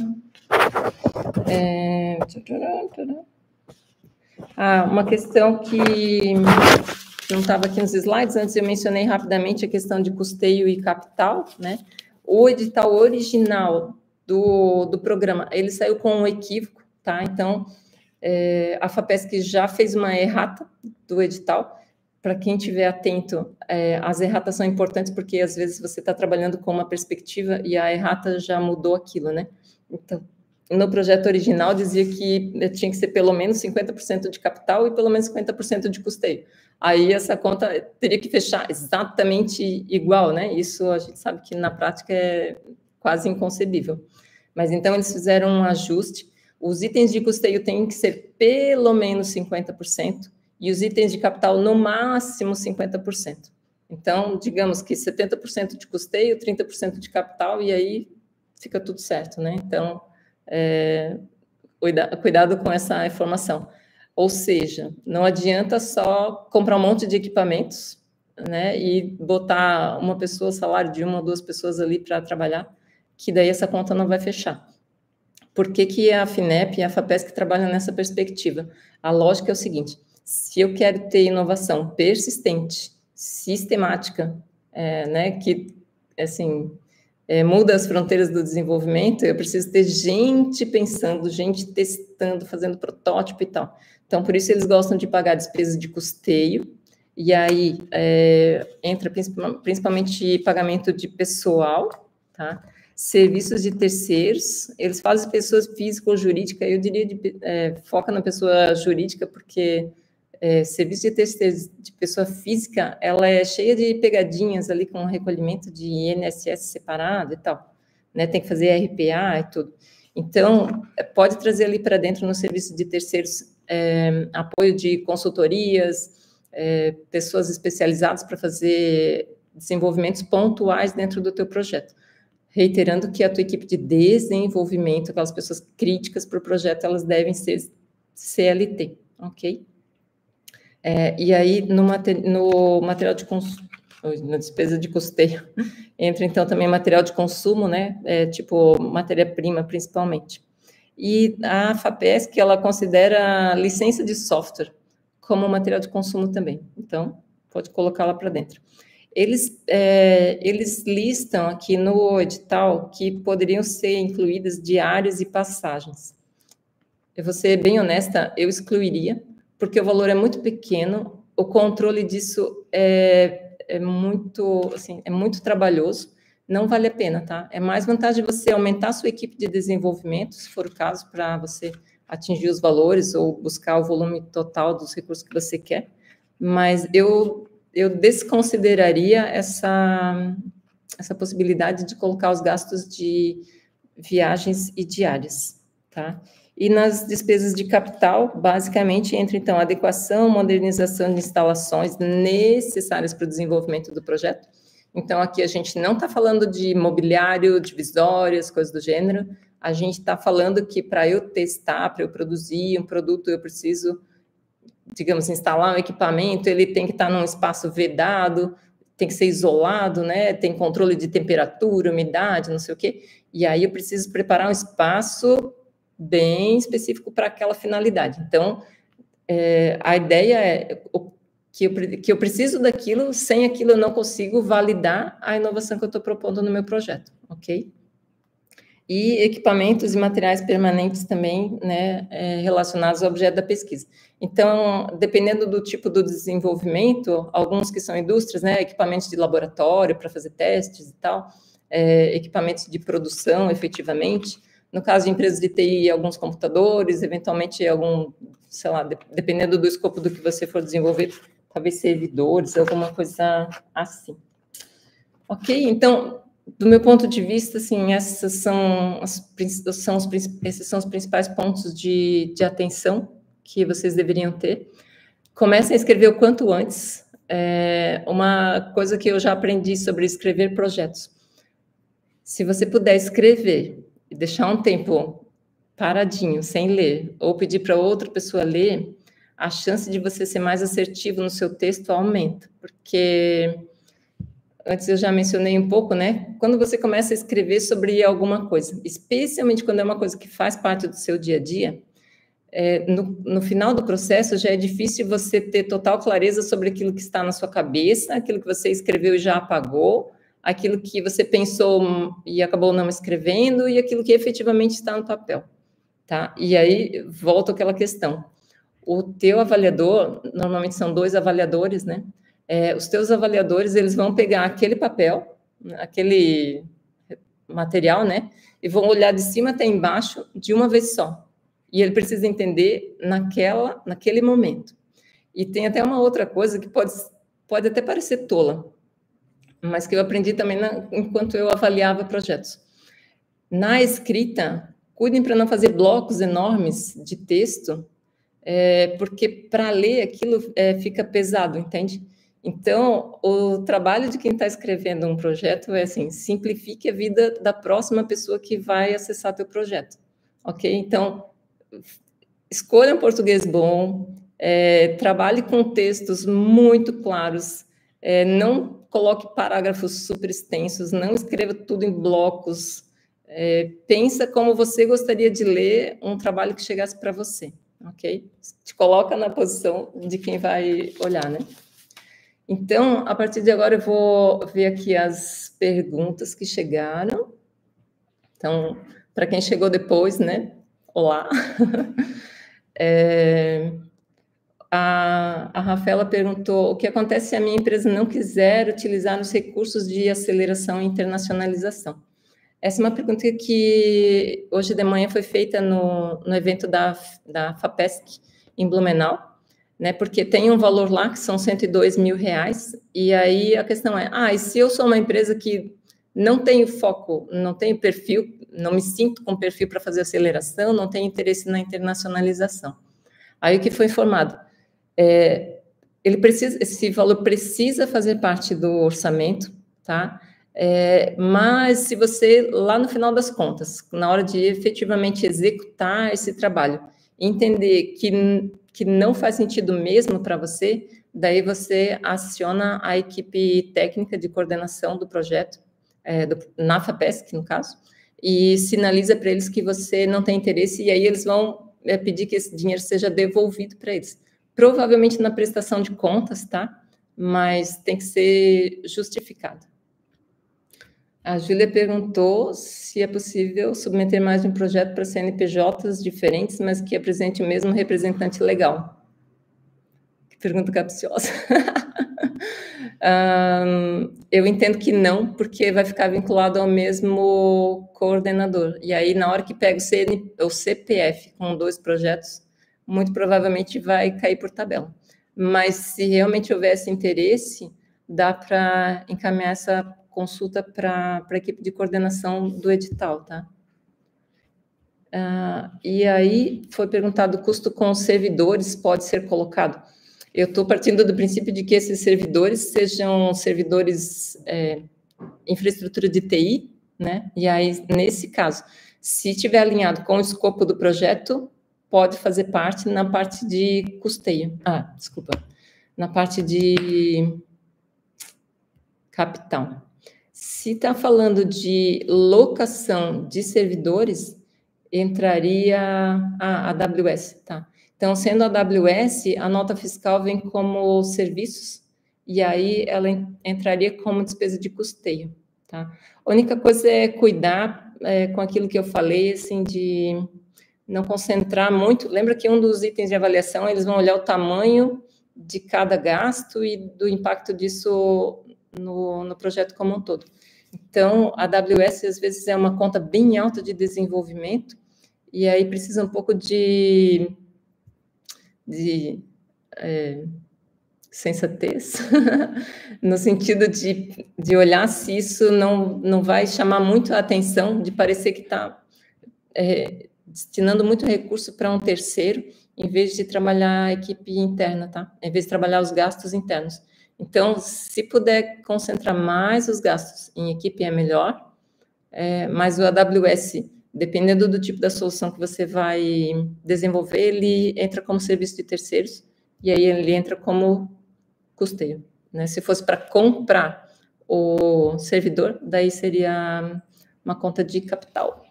Uma questão que não estava aqui nos slides, antes eu mencionei rapidamente a questão de custeio e capital, né? O edital original do programa, ele saiu com um equívoco, tá? Então, a FAPESC já fez uma errata do edital. Para quem estiver atento, as erratas são importantes porque, às vezes, você está trabalhando com uma perspectiva e a errata já mudou aquilo, né? Então, no projeto original, dizia que tinha que ser pelo menos 50% de capital e pelo menos 50% de custeio. Aí, essa conta teria que fechar exatamente igual, né? Isso a gente sabe que, na prática, é quase inconcebível. Mas, então, eles fizeram um ajuste. Os itens de custeio têm que ser pelo menos 50%, e os itens de capital, no máximo, 50%. Então, digamos que 70% de custeio, 30% de capital, e aí fica tudo certo, né? Então, cuidado com essa informação. Ou seja, não adianta só comprar um monte de equipamentos né, e botar uma pessoa, salário de uma ou duas pessoas ali para trabalhar, que daí essa conta não vai fechar. Por que a FINEP e a FAPESC trabalham nessa perspectiva? A lógica é o seguinte: se eu quero ter inovação persistente, sistemática, né, que, assim, muda as fronteiras do desenvolvimento, eu preciso ter gente pensando, gente testando, fazendo protótipo e tal. Então, por isso eles gostam de pagar despesas de custeio, e aí entra principalmente pagamento de pessoal, tá? Serviços de terceiros, eles fazem pessoas física ou jurídica, eu diria foca na pessoa jurídica, porque serviço de terceiros de pessoa física, ela é cheia de pegadinhas ali com o recolhimento de INSS separado e tal, né? Tem que fazer RPA e tudo. Então, pode trazer ali para dentro no serviço de terceiros apoio de consultorias, pessoas especializadas para fazer desenvolvimentos pontuais dentro do teu projeto. Reiterando que a tua equipe de desenvolvimento, aquelas pessoas críticas para o projeto, elas devem ser CLT, ok? E aí, no material de consumo, na despesa de custeio, entra, então, também material de consumo, né? Tipo, matéria-prima, principalmente. E a FAPESC, ela considera licença de software como material de consumo também. Então, pode colocar lá para dentro. Eles listam aqui no edital que poderiam ser incluídas diárias e passagens. Eu vou ser bem honesta, eu excluiria, porque o valor é muito pequeno, o controle disso é muito, assim, é muito trabalhoso, não vale a pena, tá? É mais vantagem você aumentar a sua equipe de desenvolvimento, se for o caso, para você atingir os valores ou buscar o volume total dos recursos que você quer, mas eu desconsideraria essa possibilidade de colocar os gastos de viagens e diárias, tá? E nas despesas de capital, basicamente, entra, então, adequação, modernização de instalações necessárias para o desenvolvimento do projeto. Então, aqui a gente não está falando de mobiliário, divisórias, coisas do gênero, a gente está falando que para eu testar, para eu produzir um produto, eu preciso, digamos, instalar um equipamento, ele tem que estar num espaço vedado, tem que ser isolado, né? Tem controle de temperatura, umidade, não sei o quê. E aí eu preciso preparar um espaço bem específico para aquela finalidade. Então, a ideia é que eu preciso daquilo, sem aquilo eu não consigo validar a inovação que eu estou propondo no meu projeto, ok? E equipamentos e materiais permanentes também, né, relacionados ao objeto da pesquisa. Então, dependendo do tipo do desenvolvimento, alguns que são indústrias, né, equipamentos de laboratório para fazer testes e tal, equipamentos de produção, efetivamente. No caso de empresas de TI, alguns computadores, eventualmente algum, sei lá, dependendo do escopo do que você for desenvolver, talvez servidores, alguma coisa assim. Ok? Então, do meu ponto de vista, assim, esses são os principais pontos de atenção que vocês deveriam ter. Comecem a escrever o quanto antes. Uma coisa que eu já aprendi sobre escrever projetos. Se você puder escrever e deixar um tempo paradinho, sem ler, ou pedir para outra pessoa ler, a chance de você ser mais assertivo no seu texto aumenta, porque antes eu já mencionei um pouco, né? Quando você começa a escrever sobre alguma coisa, especialmente quando é uma coisa que faz parte do seu dia a dia, no final do processo já é difícil você ter total clareza sobre aquilo que está na sua cabeça, aquilo que você escreveu e já apagou, aquilo que você pensou e acabou não escrevendo, e aquilo que efetivamente está no papel, tá? E aí, volta àquela questão. O teu avaliador, normalmente são 2 avaliadores, né? Os teus avaliadores, eles vão pegar aquele papel, aquele material, né? E vão olhar de cima até embaixo de uma vez só. E ele precisa entender naquele momento. E tem até uma outra coisa que pode até parecer tola, mas que eu aprendi também enquanto eu avaliava projetos. Na escrita, cuidem para não fazer blocos enormes de texto, porque para ler aquilo fica pesado, entende? Então, o trabalho de quem está escrevendo um projeto é assim, simplifique a vida da próxima pessoa que vai acessar teu projeto, ok? Então, escolha um português bom, trabalhe com textos muito claros, não coloque parágrafos super extensos, não escreva tudo em blocos. Pensa como você gostaria de ler um trabalho que chegasse para você, ok? Te coloca na posição de quem vai olhar, né? Então, a partir de agora, eu vou ver aqui as perguntas que chegaram. Então, para quem chegou depois, né? Olá. A Rafaela perguntou: o que acontece se a minha empresa não quiser utilizar os recursos de aceleração e internacionalização? Essa é uma pergunta que hoje de manhã foi feita no evento da FAPESC em Blumenau, né? Porque tem um valor lá que são R$102 mil, e aí a questão é: e se eu sou uma empresa que não tenho foco, não tenho perfil, não me sinto com perfil para fazer aceleração, não tenho interesse na internacionalização? Aí o que foi informado? Esse valor precisa fazer parte do orçamento, tá? Mas se você, lá no final das contas, na hora de efetivamente executar esse trabalho, entender que não faz sentido mesmo para você, daí você aciona a equipe técnica de coordenação do projeto, na FAPESC, no caso, e sinaliza para eles que você não tem interesse, e aí eles vão pedir que esse dinheiro seja devolvido para eles. Provavelmente na prestação de contas, tá? Mas tem que ser justificado. A Júlia perguntou se é possível submeter mais de um projeto para CNPJs diferentes, mas que apresente o mesmo representante legal. Que pergunta capciosa. Eu entendo que não, porque vai ficar vinculado ao mesmo coordenador. E aí, na hora que pega o CPF com 2 projetos, muito provavelmente vai cair por tabela. Mas se realmente houvesse interesse, dá para encaminhar essa consulta para a equipe de coordenação do edital, tá? E aí foi perguntado: o custo com os servidores pode ser colocado? Eu estou partindo do princípio de que esses servidores sejam servidores infraestrutura de TI, né? E aí, nesse caso, se estiver alinhado com o escopo do projeto, pode fazer parte na parte de custeio. Na parte de capital. Se está falando de locação de servidores, entraria a AWS, tá? Então, sendo a AWS, a nota fiscal vem como serviços, e aí ela entraria como despesa de custeio, tá? A única coisa é cuidar com aquilo que eu falei, assim, de não concentrar muito. Lembra que um dos itens de avaliação, eles vão olhar o tamanho de cada gasto e do impacto disso no projeto como um todo. Então, a AWS, às vezes, é uma conta bem alta de desenvolvimento, e aí precisa um pouco de sensatez, no sentido de olhar se isso não vai chamar muito a atenção, de parecer que está destinando muito recurso para um terceiro, em vez de trabalhar a equipe interna, tá? Em vez de trabalhar os gastos internos. Então, se puder concentrar mais os gastos em equipe, é melhor, mas o AWS, dependendo do tipo da solução que você vai desenvolver, ele entra como serviço de terceiros, e aí ele entra como custeio, né? Se fosse para comprar o servidor, daí seria uma conta de capital.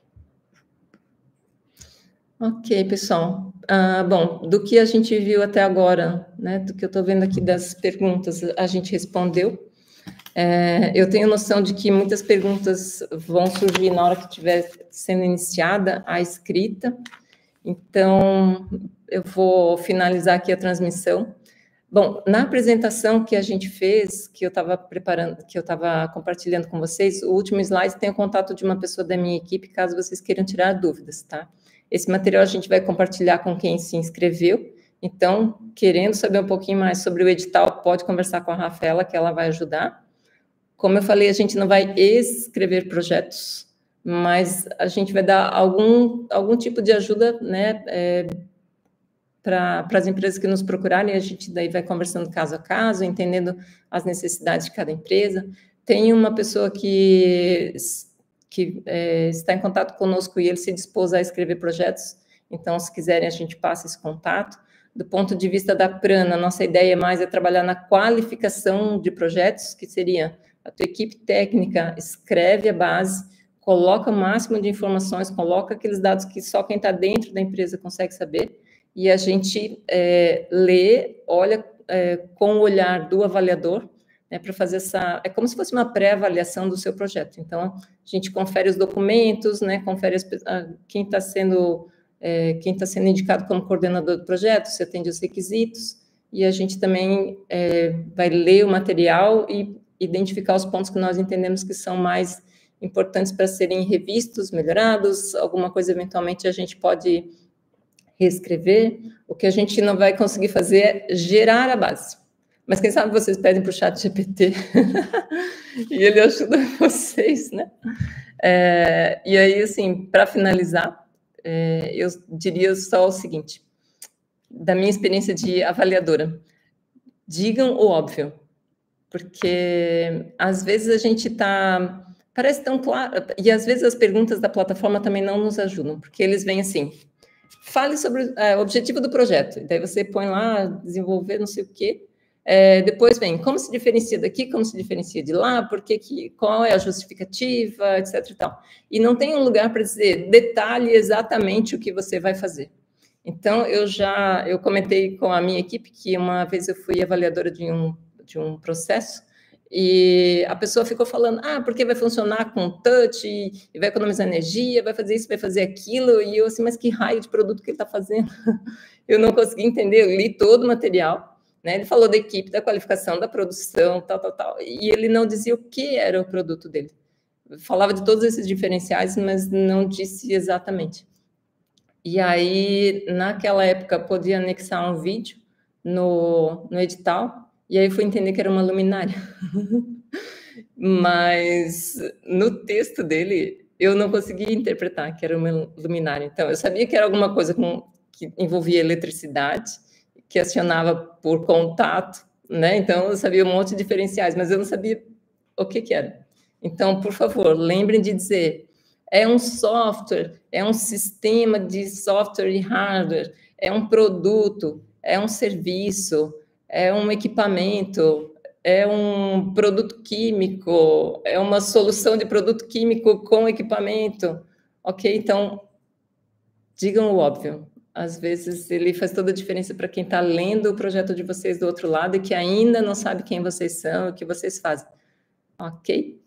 Ok, pessoal. Bom, do que a gente viu até agora, né, do que eu estou vendo aqui das perguntas, a gente respondeu. Eu tenho noção de que muitas perguntas vão surgir na hora que estiver sendo iniciada a escrita, então eu vou finalizar aqui a transmissão. Bom, na apresentação que a gente fez, que eu estava preparando, que eu estava compartilhando com vocês, o último slide tem o contato de uma pessoa da minha equipe, caso vocês queiram tirar dúvidas, tá? Esse material a gente vai compartilhar com quem se inscreveu, então, querendo saber um pouquinho mais sobre o edital, pode conversar com a Rafaela, que ela vai ajudar. Como eu falei, a gente não vai escrever projetos, mas a gente vai dar algum tipo de ajuda, né, para as empresas que nos procurarem, a gente daí vai conversando caso a caso, entendendo as necessidades de cada empresa. Tem uma pessoa que está em contato conosco e ele se dispôs a escrever projetos, então, se quiserem, a gente passa esse contato. Do ponto de vista da Prana, nossa ideia mais é trabalhar na qualificação de projetos, que seria a tua equipe técnica escreve a base, coloca o máximo de informações, coloca aqueles dados que só quem está dentro da empresa consegue saber, e a gente lê, olha com o olhar do avaliador, né, para fazer é como se fosse uma pré-avaliação do seu projeto. Então, a gente confere os documentos, né, confere quem está sendo indicado como coordenador do projeto, se atende os requisitos, e a gente também vai ler o material e identificar os pontos que nós entendemos que são mais importantes para serem revistos, melhorados, alguma coisa eventualmente a gente pode reescrever. O que a gente não vai conseguir fazer é gerar a base. Mas quem sabe vocês pedem para o ChatGPT e ele ajuda vocês, né? E aí, assim, para finalizar, eu diria só o seguinte, da minha experiência de avaliadora, digam o óbvio, porque às vezes a gente parece tão claro, e às vezes as perguntas da plataforma também não nos ajudam, porque eles vêm assim, fale sobre o objetivo do projeto, e daí você põe lá, desenvolver não sei o quê, depois vem, como se diferencia daqui, como se diferencia de lá, qual é a justificativa, etc. E tal. E não tem um lugar para dizer, detalhe exatamente o que você vai fazer. Então, eu comentei com a minha equipe que uma vez eu fui avaliadora de um processo, e a pessoa ficou falando, porque vai funcionar com touch, e vai economizar energia, vai fazer isso, vai fazer aquilo, e eu assim, mas que raio de produto que ele está fazendo? Eu não consegui entender, eu li todo o material, né? Ele falou da equipe, da qualificação, da produção, tal, e ele não dizia o que era o produto dele. Falava de todos esses diferenciais, mas não disse exatamente. E aí, naquela época, podia anexar um vídeo no edital, e aí eu fui entender que era uma luminária. Mas no texto dele, eu não conseguia interpretar que era uma luminária. Então, eu sabia que era alguma coisa que envolvia eletricidade, que acionava por contato, né? Então, eu sabia um monte de diferenciais, mas eu não sabia o que era. Então, por favor, lembrem de dizer, é um software, é um sistema de software e hardware, é um produto, é um serviço, é um equipamento, é um produto químico, é uma solução de produto químico com equipamento, ok? Então, digam o óbvio. Às vezes, ele faz toda a diferença para quem está lendo o projeto de vocês do outro lado e que ainda não sabe quem vocês são, o que vocês fazem, ok?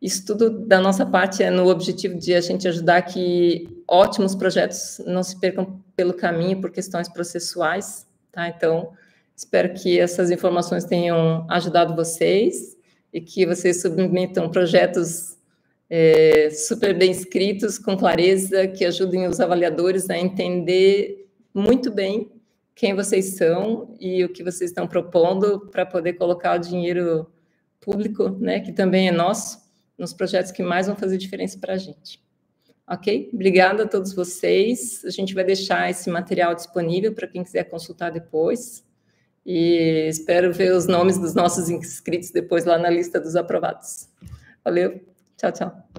Isso tudo, da nossa parte, é no objetivo de a gente ajudar que ótimos projetos não se percam pelo caminho por questões processuais, tá? Então, espero que essas informações tenham ajudado vocês e que vocês submetam projetos super bem escritos, com clareza, que ajudem os avaliadores a entender muito bem quem vocês são e o que vocês estão propondo para poder colocar o dinheiro público, né, que também é nosso, nos projetos que mais vão fazer diferença para a gente. Ok? Obrigada a todos vocês. A gente vai deixar esse material disponível para quem quiser consultar depois. E espero ver os nomes dos nossos inscritos depois lá na lista dos aprovados. Valeu, tchau, tchau.